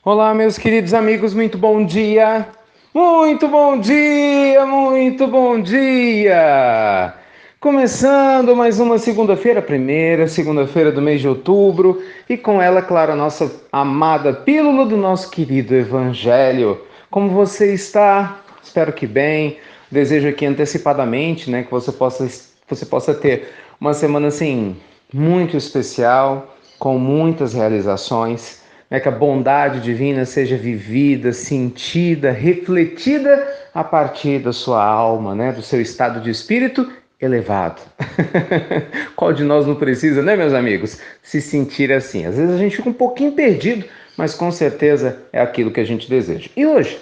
Olá, meus queridos amigos, muito bom dia! Muito bom dia, muito bom dia! Começando mais uma segunda-feira, primeira segunda-feira do mês de outubro, e com ela, claro, a nossa amada pílula do nosso querido Evangelho. Como você está? Espero que bem. Desejo aqui antecipadamente, né, que você possa ter uma semana assim muito especial, com muitas realizações, né, que a bondade divina seja vivida, sentida, refletida a partir da sua alma, né, do seu estado de espírito elevado. Qual de nós não precisa, né, meus amigos, se sentir assim? Às vezes a gente fica um pouquinho perdido, mas com certeza é aquilo que a gente deseja. E hoje,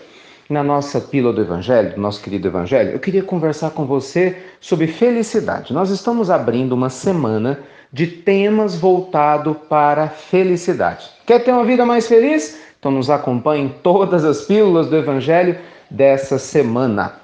na nossa pílula do Evangelho, do nosso querido Evangelho, eu queria conversar com você sobre felicidade. Nós estamos abrindo uma semana de temas voltado para a felicidade. Quer ter uma vida mais feliz? Então nos acompanhe em todas as pílulas do Evangelho dessa semana.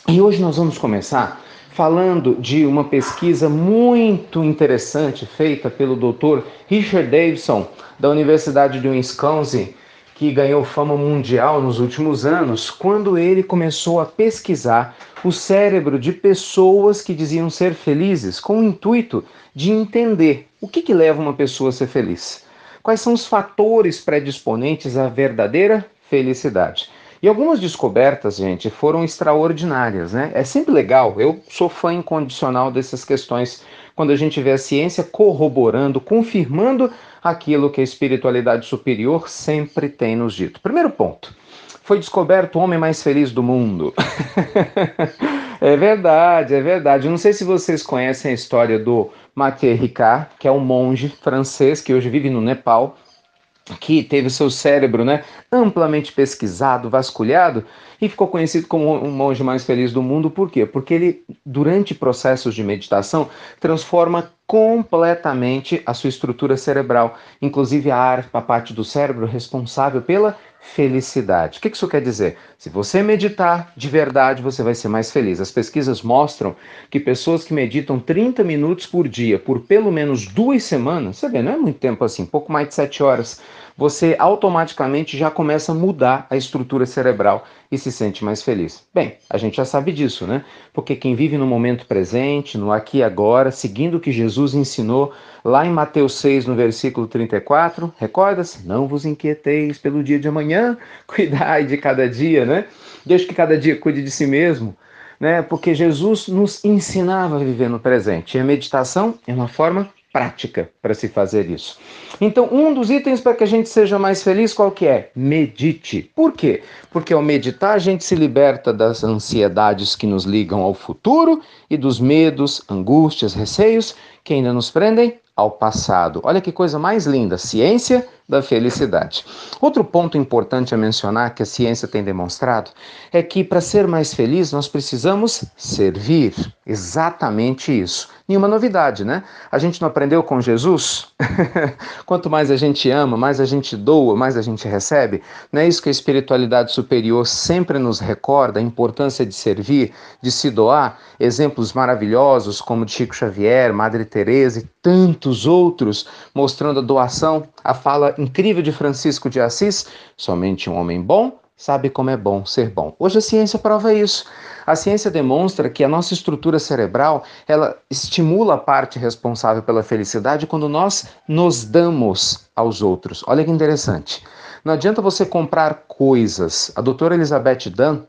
E hoje nós vamos começar falando de uma pesquisa muito interessante feita pelo Dr. Richard Davidson, da Universidade de Wisconsin, que ganhou fama mundial nos últimos anos, quando ele começou a pesquisar o cérebro de pessoas que diziam ser felizes, com o intuito de entender o que leva uma pessoa a ser feliz. Quais são os fatores predisponentes à verdadeira felicidade? E algumas descobertas, gente, foram extraordinárias, né? É sempre legal, eu sou fã incondicional dessas questões, quando a gente vê a ciência corroborando, confirmando aquilo que a espiritualidade superior sempre tem nos dito. Primeiro ponto, foi descoberto o homem mais feliz do mundo. É verdade, é verdade. Eu não sei se vocês conhecem a história do Mathieu Ricard, que é um monge francês que hoje vive no Nepal, que teve seu cérebro, né, amplamente pesquisado, vasculhado, e ficou conhecido como o monge mais feliz do mundo. Por quê? Porque ele, durante processos de meditação, transforma completamente a sua estrutura cerebral, inclusive a parte do cérebro responsável pela felicidade. O que isso quer dizer? Se você meditar de verdade, você vai ser mais feliz. As pesquisas mostram que pessoas que meditam 30 minutos por dia, por pelo menos 2 semanas, você vê, não é muito tempo assim, pouco mais de 7 horas, você automaticamente já começa a mudar a estrutura cerebral e se sente mais feliz. Bem, a gente já sabe disso, né? Porque quem vive no momento presente, no aqui e agora, seguindo o que Jesus ensinou lá em Mateus 6, no versículo 34, recorda-se? Não vos inquieteis pelo dia de amanhã, cuidai de cada dia, né? Deixe que cada dia cuide de si mesmo, né? Porque Jesus nos ensinava a viver no presente. E a meditação é uma forma prática para se fazer isso. Então, um dos itens para que a gente seja mais feliz, qual que é? Medite. Por quê? Porque ao meditar a gente se liberta das ansiedades que nos ligam ao futuro e dos medos, angústias, receios que ainda nos prendem ao passado. Olha que coisa mais linda, ciência da felicidade. Outro ponto importante a mencionar que a ciência tem demonstrado é que para ser mais feliz nós precisamos servir. Exatamente isso. Nenhuma novidade, né? A gente não aprendeu com Jesus? Quanto mais a gente ama, mais a gente doa, mais a gente recebe. Não é isso que a espiritualidade superior sempre nos recorda, a importância de servir, de se doar? Exemplos maravilhosos como de Chico Xavier, Madre Teresa e tantos outros, mostrando a doação, a fala incrível de Francisco de Assis: somente um homem bom sabe como é bom ser bom. Hoje a ciência prova isso. A ciência demonstra que a nossa estrutura cerebral, ela estimula a parte responsável pela felicidade quando nós nos damos aos outros. Olha que interessante. Não adianta você comprar coisas. A doutora Elizabeth Dunn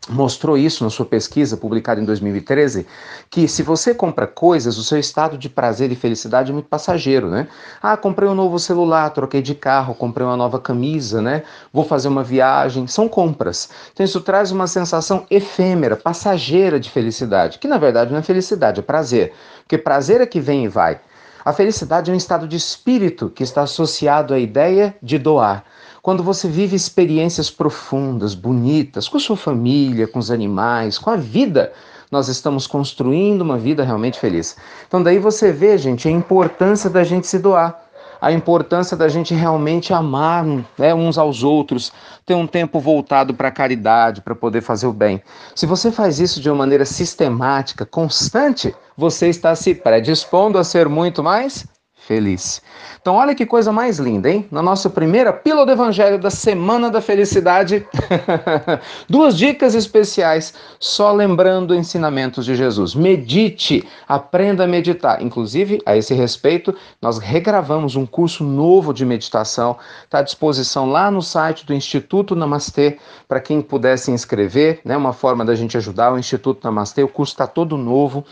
mostrou isso na sua pesquisa publicada em 2013, que se você compra coisas, o seu estado de prazer e felicidade é muito passageiro, né? Ah, comprei um novo celular, troquei de carro, comprei uma nova camisa, né? Vou fazer uma viagem, são compras. Então isso traz uma sensação efêmera, passageira de felicidade, que na verdade não é felicidade, é prazer, porque prazer é que vem e vai. A felicidade é um estado de espírito que está associado à ideia de doar. Quando você vive experiências profundas, bonitas, com a sua família, com os animais, com a vida, nós estamos construindo uma vida realmente feliz. Então daí você vê, gente, a importância da gente se doar, a importância da gente realmente amar, né, uns aos outros, ter um tempo voltado para a caridade, para poder fazer o bem. Se você faz isso de uma maneira sistemática, constante, você está se predispondo a ser muito mais feliz. Então, olha que coisa mais linda, hein? Na nossa primeira Pílula do Evangelho da Semana da Felicidade, duas dicas especiais, só lembrando ensinamentos de Jesus. Medite, aprenda a meditar. Inclusive, a esse respeito, nós regravamos um curso novo de meditação, está à disposição lá no site do Instituto Namastê, para quem puder se inscrever, né? Uma forma da gente ajudar o Instituto Namastê. O curso está todo novo,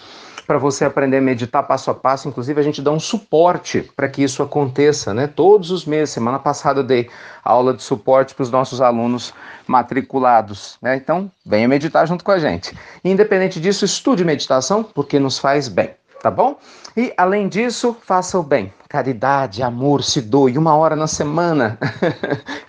para você aprender a meditar passo a passo. Inclusive, a gente dá um suporte para que isso aconteça, né? Todos os meses. Semana passada eu dei aula de suporte para os nossos alunos matriculados, né? Então, venha meditar junto com a gente. E, independente disso, estude meditação, porque nos faz bem, tá bom? E, além disso, faça o bem. Caridade, amor, se doe 1 hora na semana.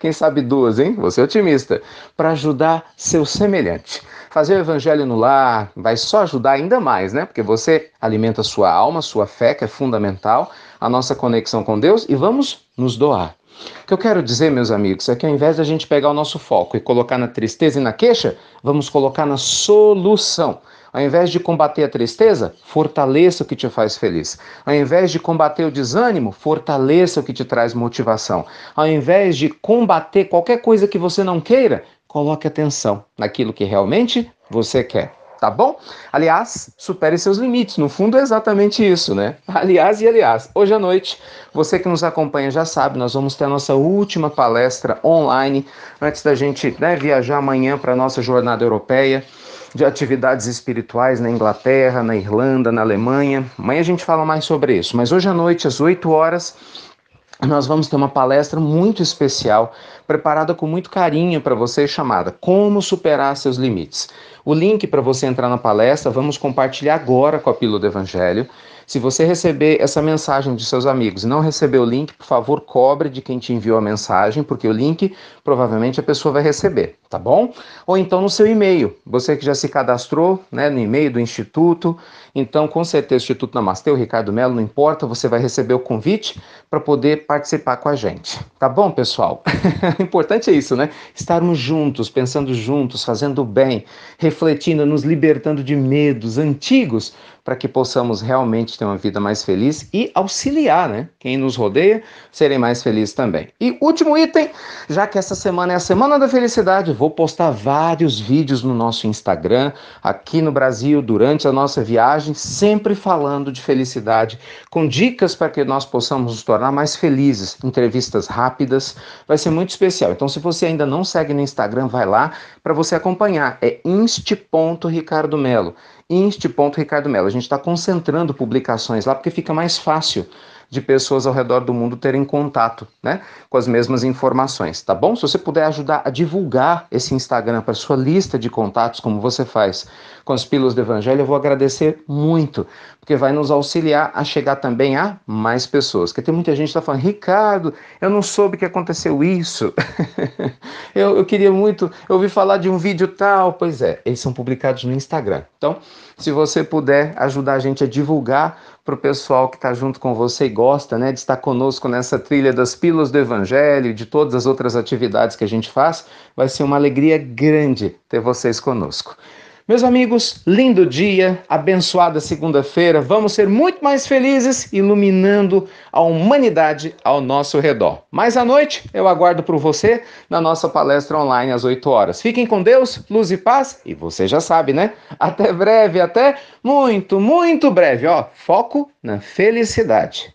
Quem sabe 2, hein? Você é otimista. Para ajudar seu semelhante. Fazer o evangelho no lar vai só ajudar ainda mais, né? Porque você alimenta sua alma, sua fé, que é fundamental, a nossa conexão com Deus, e vamos nos doar. O que eu quero dizer, meus amigos, é que ao invés de a gente pegar o nosso foco e colocar na tristeza e na queixa, vamos colocar na solução. Ao invés de combater a tristeza, fortaleça o que te faz feliz. Ao invés de combater o desânimo, fortaleça o que te traz motivação. Ao invés de combater qualquer coisa que você não queira, coloque atenção naquilo que realmente você quer. Tá bom? Aliás, supere seus limites. No fundo é exatamente isso, né? Aliás, hoje à noite, você que nos acompanha já sabe, nós vamos ter a nossa última palestra online, antes da gente, né, viajar amanhã para a nossa jornada europeia de atividades espirituais na Inglaterra, na Irlanda, na Alemanha. Amanhã a gente fala mais sobre isso, mas hoje à noite, às 8 horas, nós vamos ter uma palestra muito especial, preparada com muito carinho para você, chamada Como Superar Seus Limites. O link para você entrar na palestra, vamos compartilhar agora com a Pílula do Evangelho. Se você receber essa mensagem de seus amigos e não receber o link, por favor, cobre de quem te enviou a mensagem, porque o link provavelmente a pessoa vai receber, tá bom? Ou então no seu e-mail, você que já se cadastrou, né, no e-mail do Instituto, então com certeza o Instituto Namastê, o Ricardo Melo, não importa, você vai receber o convite para poder participar com a gente, tá bom, pessoal? O importante é isso, né? Estarmos juntos, pensando juntos, fazendo bem, refletindo, nos libertando de medos antigos, para que possamos realmente ter uma vida mais feliz e auxiliar, né? Quem nos rodeia, serem mais felizes também. E último item, já que essa semana é a Semana da Felicidade, vou postar vários vídeos no nosso Instagram, aqui no Brasil, durante a nossa viagem, sempre falando de felicidade, com dicas para que nós possamos nos tornar mais felizes, entrevistas rápidas, vai ser muito especial. Então, se você ainda não segue no Instagram, vai lá para você acompanhar, é inst.ricardomelo. Inst.ricardomelo. A gente está concentrando publicações lá porque fica mais fácil de pessoas ao redor do mundo terem contato, né, com as mesmas informações, tá bom? Se você puder ajudar a divulgar esse Instagram para sua lista de contatos, como você faz com as Pílulas do Evangelho, eu vou agradecer muito, porque vai nos auxiliar a chegar também a mais pessoas. Porque tem muita gente que está falando, Ricardo, eu não soube que aconteceu isso. eu queria muito, eu ouvi falar de um vídeo tal. Pois é, eles são publicados no Instagram. Então, se você puder ajudar a gente a divulgar para o pessoal que está junto com você e gosta, né, de estar conosco nessa trilha das Pílulas do Evangelho e de todas as outras atividades que a gente faz, vai ser uma alegria grande ter vocês conosco. Meus amigos, lindo dia, abençoada segunda-feira, vamos ser muito mais felizes iluminando a humanidade ao nosso redor. Mas à noite eu aguardo por você na nossa palestra online às 8 horas. Fiquem com Deus, luz e paz, e você já sabe, né? Até breve, até muito, muito breve, ó. Foco na felicidade.